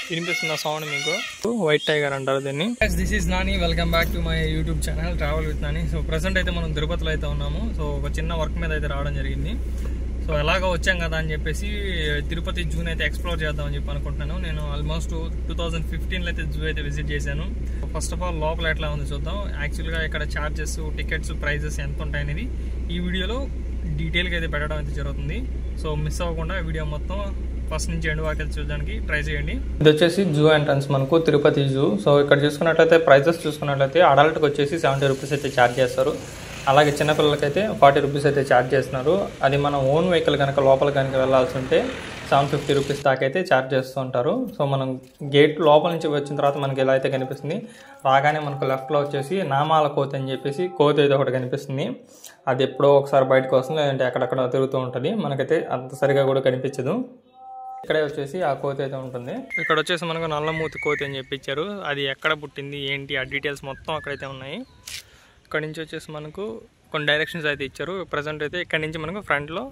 వినిపిస్తుందా సౌండ్ మీకు? White tiger అంటారు దీన్ని. This is Nani, welcome back to my YouTube channel travel with Nani. So present అయితే మనం తిరుపతిలో అయితే ఉన్నాము. సో ఒక చిన్న వర్క్ మీద అయితే రావడం జరిగింది. సో ఎలాగో వచ్చాం కదా అని చెప్పేసి తిరుపతి జూని అయితే ఎక్స్ప్లోర్ చేద్దామని చెప్పి అనుకుంటున్నాను. నేను ఆల్మోస్ట్ 2015లో అయితే జూ అయితే విజిట్ చేశాను. ఫస్ట్ ఆఫ్ ఆల్ లోపల ఎట్లా ఉంది చూద్దాం. యాక్చువల్గా ఇక్కడ ఛార్జెస్, టికెట్స్, ప్రైజెస్ ఎంత ఉంటాయనేది ఈ వీడియోలో డీటెయిల్గా అయితే పెట్టడం అయితే జరుగుతుంది. సో మిస్ అవ్వకుండా వీడియో మొత్తం ఫస్ట్ నుంచి ఎండ్ వరకు చూడడానికి ట్రై చేయండి. ఇది వచ్చేసి జూ ఎంట్రన్స్ మనకు తిరుపతి జూ. సో ఇక్కడ చూసుకున్నట్లయితే ప్రైజెస్ చూసుకున్నట్లయితే అడల్ట్కి వచ్చేసి 70 రూపీస్ అయితే ఛార్జ్ చేస్తారు. అలాగే చిన్నపిల్లలకైతే 40 రూపీస్ అయితే ఛార్జ్ చేస్తున్నారు. అది మన ఓన్ వెహికల్ కనుక లోపల కనుక వెళ్ళాల్సి ఉంటే 750 రూపీస్ దాకా అయితే ఛార్జ్ చేస్తూ ఉంటారు. సో మనం గేట్ లోపల నుంచి వచ్చిన తర్వాత మనకి ఎలా అయితే కనిపిస్తుంది, రాగానే మనకు లెఫ్ట్లో వచ్చేసి నామాల కోతి అని చెప్పేసి కోతి అయితే ఒకటి కనిపిస్తుంది. అది ఎప్పుడో ఒకసారి బయటకు వస్తుంది, లేదంటే అక్కడక్కడ తిరుగుతూ ఉంటుంది. మనకైతే అంత సరిగా కూడా కనిపించదు. ఇక్కడే వచ్చేసి ఆ కోతి అయితే ఉంటుంది. ఇక్కడ వచ్చేసి మనకు నల్లమూతి కోతి అని చెప్పి ఇచ్చారు. అది ఎక్కడ పుట్టింది ఏంటి ఆ డీటెయిల్స్ మొత్తం అక్కడైతే ఉన్నాయి. ఇక్కడ నుంచి వచ్చేసి మనకు కొన్ని డైరెక్షన్స్ అయితే ఇచ్చారు. ప్రజెంట్ అయితే ఇక్కడ నుంచి మనకు ఫ్రంట్లో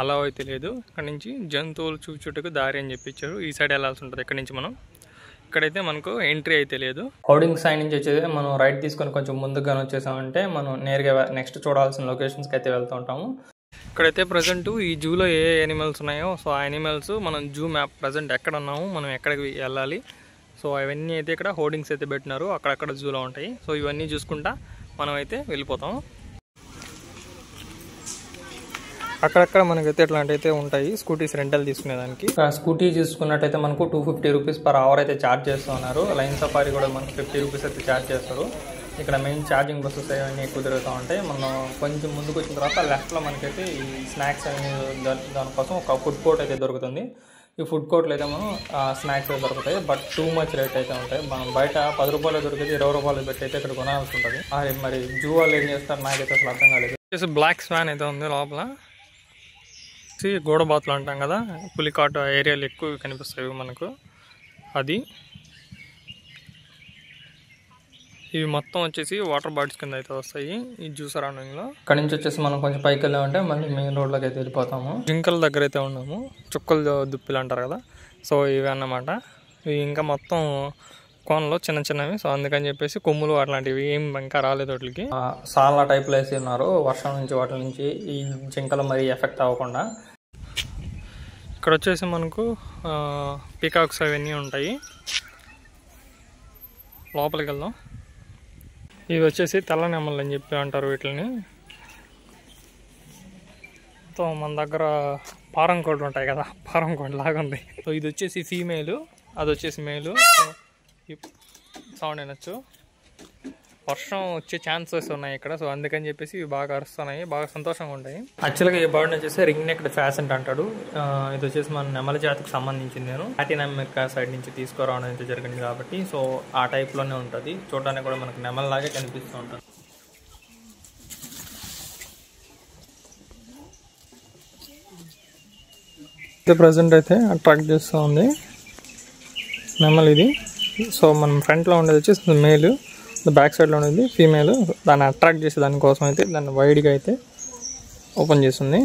అలా అయితే లేదు. ఇక్కడ నుంచి జంతువులు చూచుటకు దారి అని చెప్పి ఇచ్చారు. ఈ సైడ్ వెళ్ళాల్సి ఉంటుంది. ఇక్కడ నుంచి మనం ఇక్కడైతే మనకు ఎంట్రీ అయితే లేదు. హోర్డింగ్ సైడ్ నుంచి వచ్చేసి మనం రైట్ తీసుకొని కొంచెం ముందుగా వచ్చేసామంటే మనం నేరుగా నెక్స్ట్ చూడాల్సిన లొకేషన్స్కి అయితే వెళ్తూ ఉంటాము. ఇక్కడైతే ప్రజెంట్ ఈ జూలో ఏ యానిమల్స్ ఉన్నాయో సో ఆ యానిమల్స్ మనం జూ మ్యాప్ ప్రజెంట్ ఎక్కడ ఉన్నాము, మనం ఎక్కడికి వెళ్ళాలి, సో అవన్నీ అయితే ఇక్కడ హోర్డింగ్స్ అయితే పెట్టినారు. అక్కడక్కడ జూలో ఉంటాయి. సో ఇవన్నీ చూసుకుంటా మనం అయితే వెళ్ళిపోతాం. అక్కడక్కడ మనకైతే ఇట్లాంటి అయితే ఉంటాయి స్కూటీస్ రెంటల్ తీసుకునేదానికి. స్కూటీ చూసుకున్నట్టయితే మనకు 250 రూపీస్ పర్ అవర్ అయితే ఛార్జ్ చేస్తూ ఉన్నారు. లైన్ సఫారీ కూడా మనకు 50 రూపీస్ అయితే ఛార్జ్ చేస్తారు. ఇక్కడ మెయిన్ ఛార్జింగ్ బస్సెస్ అవన్నీ ఎక్కువ తిరుగుతూ ఉంటాయి. మనం కొంచెం ముందుకు వచ్చిన తర్వాత లెఫ్ట్లో మనకైతే ఈ స్నాక్స్ అవన్నీ దానికోసం ఒక ఫుడ్ కోర్ట్ అయితే దొరుకుతుంది. ఈ ఫుడ్ కోర్ట్లో అయితే మనం స్నాక్స్ అయితే దొరుకుతాయి. బట్ టూ మచ్ రేట్ అయితే ఉంటాయి. మనం బయట 10 రూపాయలు దొరికితే 20 రూపాయలు పెట్టి అయితే ఇక్కడ కొనాల్సి ఉంటుంది. మరి జూ వాళ్ళు ఏం చేస్తారు నాకైతే అసలు అర్థం కాలేదు. బ్లాక్ స్వాన్ అయితే ఉంది లోపల. గోడబాతులు అంటాం కదా, పులికాట్ ఏరియాలు ఎక్కువ కనిపిస్తాయి మనకు. అది ఇవి మొత్తం వచ్చేసి వాటర్ బాటిల్స్ కింద అయితే వస్తాయి ఈ జూ సరౌండింగ్ లో. ఇక్కడ నుంచి వచ్చేసి మనం కొంచెం పైకి వెళ్ళామంటే మళ్ళీ మెయిన్ రోడ్ లోకి అయితే వెళ్ళిపోతాము. జింకల దగ్గర అయితే ఉన్నాము. చుక్కలు దుప్పిలు అంటారు కదా, సో ఇవి అన్నమాట. ఇవి ఇంకా మొత్తం కోనలో చిన్న చిన్నవి. సో అందుకని చెప్పేసి కొమ్ములు అట్లాంటివి ఏం ఇంకా రాలేదు వాటికి. సాలా టైప్లో వేసి ఉన్నారు వర్షం నుంచి వాటి నుంచి ఈ జింకలు మరీ ఎఫెక్ట్ అవ్వకుండా. ఇక్కడ వచ్చేసి మనకు పీకాక్స్ అవన్నీ ఉంటాయి. లోపలికి వెళ్దాం. ఇవి వచ్చేసి తెల్ల నెమళ్ళు అని చెప్పి అంటారు వీటిని. సో మన దగ్గర పారం కోళ్ళు ఉంటాయి కదా, పారం కోళ్ళు లాగా ఉంది. సో ఇది వచ్చేసి ఫీమేలు, అది వచ్చేసి మేలు. సౌండ్ వినొచ్చు. వర్షం వచ్చే ఛాన్సెస్ ఉన్నాయి ఇక్కడ. సో అందుకని చెప్పేసి ఇవి బాగా అరుస్తున్నాయి, బాగా సంతోషంగా ఉంటాయి. యాక్చువల్గా ఈ బర్డ్ వచ్చేసి రింగ్ నెక్డ్ ఫ్యాసెంట్ అంటాడు. ఇది వచ్చేసి మన నెమల జాతికి సంబంధించింది. నేను లాటిన్ అమెరికా సైడ్ నుంచి తీసుకురావడం అయితే జరిగింది కాబట్టి సో ఆ టైప్లోనే ఉంటుంది. చూడడానికి కూడా మనకు నెమలలాగే కనిపిస్తూ ఉంటుంది. ప్రజెంట్ అయితే అట్రాక్ట్ చేస్తూ ఉంది నెమల్ ఇది. సో మనం ఫ్రంట్లో ఉండేది వచ్చేసి మేలు, బ్యాక్ సైడ్లో ఉండేది ఫీమేల్. దాన్ని అట్రాక్ట్ చేసే దానికోసం అయితే దాన్ని వైడ్గా అయితే ఓపెన్ చేస్తుంది.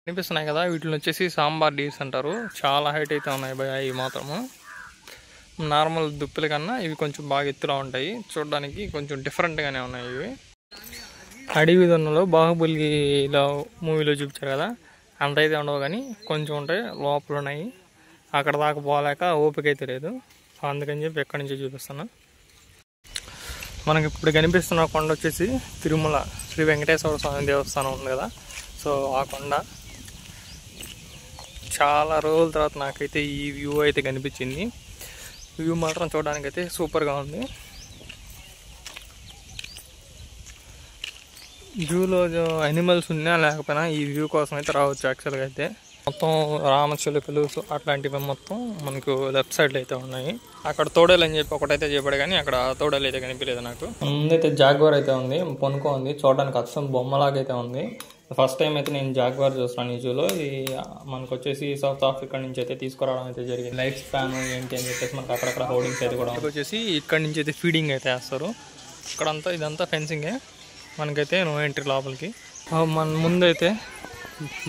కనిపిస్తున్నాయి కదా, వీటిని వచ్చేసి సాంబార్ డీర్స్ అంటారు. చాలా హైట్ అయితే ఉన్నాయి భయ. ఇవి మాత్రము నార్మల్ దుప్పుల కన్నా ఇవి కొంచెం బాగా ఎత్తులా ఉంటాయి. చూడడానికి కొంచెం డిఫరెంట్గానే ఉన్నాయి ఇవి. అడవి దొన్నలో బాహుబలిలో మూవీలో చూపించారు కదా, అంత అయితే ఉండవు కానీ కొంచెం ఉంటాయి. లోపల ఉన్నాయి. అక్కడ దాకా పోలేక ఓపిక అయితే లేదు. అందుకని చెప్పి ఎక్కడి నుంచి చూపిస్తున్నా. మనకి ఇప్పుడు కనిపిస్తున్న కొండ వచ్చేసి తిరుమల శ్రీ వెంకటేశ్వర స్వామి దేవస్థానం ఉంది కదా, సో ఆ కొండ. చాలా రోజుల తర్వాత నాకైతే ఈ వ్యూ అయితే కనిపించింది. వ్యూ మాత్రం చూడడానికి అయితే సూపర్గా ఉంది. జూలో యానిమల్స్ ఉన్నా లేకపోయినా ఈ వ్యూ కోసం అయితే రావచ్చు. యాక్చువల్గా అయితే మొత్తం రామచిలుకలు అట్లాంటివి మొత్తం మనకు లెఫ్ట్ సైడ్లో అయితే ఉన్నాయి. అక్కడ తోడేలు అని చెప్పి ఒకటైతే చెప్పాడు కానీ అక్కడ తోడేలు అయితే కనిపించలేదు నాకు. ముందైతే జాగ్వార్ అయితే ఉంది, పొనుకో ఉంది. చూడడానికి అచ్చం బొమ్మలాగైతే ఉంది. ఫస్ట్ టైం అయితే నేను జాగ్వార్ చూస్తున్నాను ఈ జూలో. ఇది మనకు వచ్చేసి సౌత్ ఆఫ్రికా నుంచి అయితే తీసుకురావడం అయితే జరిగింది. లైఫ్ స్పాన్ ఏంటి అని చెప్పేసి మనకు అక్కడక్కడ హోర్డింగ్స్ అయితే కూడా వచ్చేసి ఇక్కడ నుంచి అయితే ఫీడింగ్ అయితే వేస్తారు. ఇక్కడంతా ఇదంతా ఫెన్సింగే. మనకైతే నో ఎంట్రీ లోపలికి. మన ముందైతే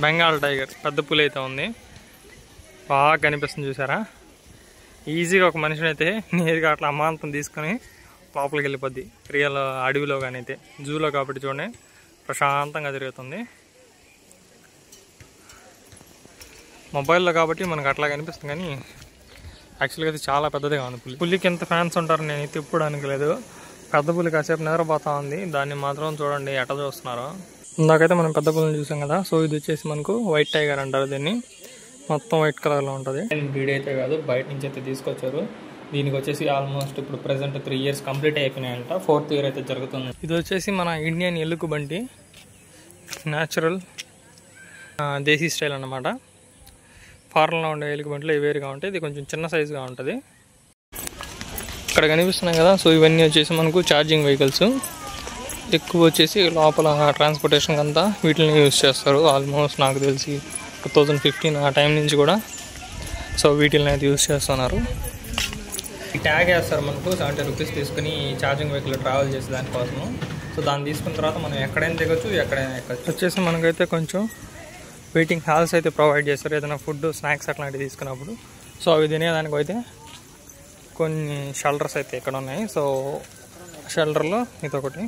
బెంగాల్ టైగర్ పెద్ద పులి అయితే ఉంది. బాగా కనిపిస్తుంది చూసారా. ఈజీగా ఒక మనిషిని అయితే నేరుగా అట్లా అమాంతం తీసుకొని లోపలికి వెళ్ళిపోద్ది. రియల్ అడవిలో కానీ అయితే, జూలో కాబట్టి చూడండి ప్రశాంతంగా తిరుగుతుంది. మొబైల్లో కాబట్టి మనకు అట్లా కనిపిస్తుంది, కానీ యాక్చువల్గా అయితే చాలా పెద్దదిగా ఉంది. పులికి ఎంత ఫ్యాన్స్ ఉంటారు నేనైతే ఎప్పుడు అనుకోలేదు. పెద్ద పులి కాసేపు నిద్రపోతా ఉంది, దాన్ని మాత్రం చూడండి ఎట్ట చూస్తున్నారు. ఇందాకైతే మనం పెద్ద పులిని చూసాం కదా. సో ఇది వచ్చేసి మనకు వైట్ టైగర్ అంటారు దీన్ని. మొత్తం వైట్ కలర్లో ఉంటుంది. బ్రీడ్ అయితే కాదు, బయట నుంచి అయితే తీసుకొచ్చారు. దీనికి వచ్చేసి ఆల్మోస్ట్ ఇప్పుడు ప్రెసెంట్ 3 years కంప్లీట్ అయిపోయినాయంట. 4th year అయితే జరుగుతుంది. ఇది వచ్చేసి మన ఇండియన్ ఎలుగుబంటి, న్యాచురల్ దేశీ స్టైల్ అన్నమాట. ఫారెన్లో ఉండే ఎలుగుబంటిలో వేరుగా ఉంటాయి, ఇది కొంచెం చిన్న సైజుగా ఉంటుంది. ఇక్కడ కనిపిస్తున్నాయి కదా. సో ఇవన్నీ వచ్చేసి మనకు ఛార్జింగ్ వెహికల్స్. ఎక్కువ వచ్చేసి లోపల ట్రాన్స్పోర్టేషన్ అంతా వీటిని యూజ్ చేస్తారు. ఆల్మోస్ట్ నాకు తెలిసి 2015 ఆ టైం నుంచి కూడా సో వీటిని అయితే యూజ్ చేస్తున్నారు. ఈ ట్యాగ్ వేస్తారు మనకు 70 rupees తీసుకుని ఛార్జింగ్ వెహికల్ ట్రావెల్ చేసే దానికోసము. సో దాన్ని తీసుకున్న తర్వాత మనం ఎక్కడైనా దిగొచ్చు, ఎక్కడైనా ఎక్కచ్చు. వచ్చేసి మనకైతే కొంచెం వెయిటింగ్ హాల్స్ అయితే ప్రొవైడ్ చేస్తారు, ఏదైనా ఫుడ్ స్నాక్స్ అట్లాంటివి తీసుకున్నప్పుడు. సో అవి తినేదానికి అయితే కొన్ని షెల్టర్స్ అయితే ఇక్కడ ఉన్నాయి. సో షెల్టర్లో ఇదొకటి.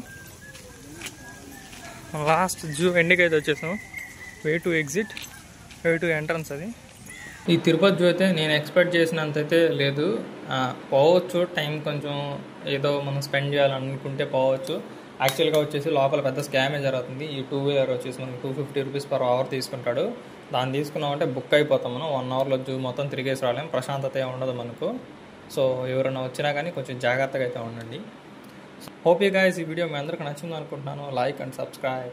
లాస్ట్ జూ ఎండ్కి అయితే వచ్చేసాం. Way to exit, way to entrance అది. ఈ తిరుపతి జూ అయితే నేను ఎక్స్పెక్ట్ చేసినంత అయితే లేదు. పోవచ్చు, టైం కొంచెం ఏదో మనం స్పెండ్ చేయాలనుకుంటే పోవచ్చు. యాక్చువల్గా వచ్చేసి లోపల పెద్ద స్కామే జరుగుతుంది. ఈ 2-wheeler వచ్చేసి మనకి 250 rupees per hour తీసుకుంటాడు. దాన్ని తీసుకున్నామంటే బుక్ అయిపోతాం మనం. 1 hourలో జూ మొత్తం తిరిగేసి రాలేం, ప్రశాంతత ఉండదు మనకు. సో ఎవరైనా వచ్చినా కానీ కొంచెం జాగ్రత్తగా అయితే ఉండండి. హోప్ యూ గైస్ ఈ వీడియో మీ అందరికీ నచ్చింది అనుకుంటున్నాను. Like and subscribe.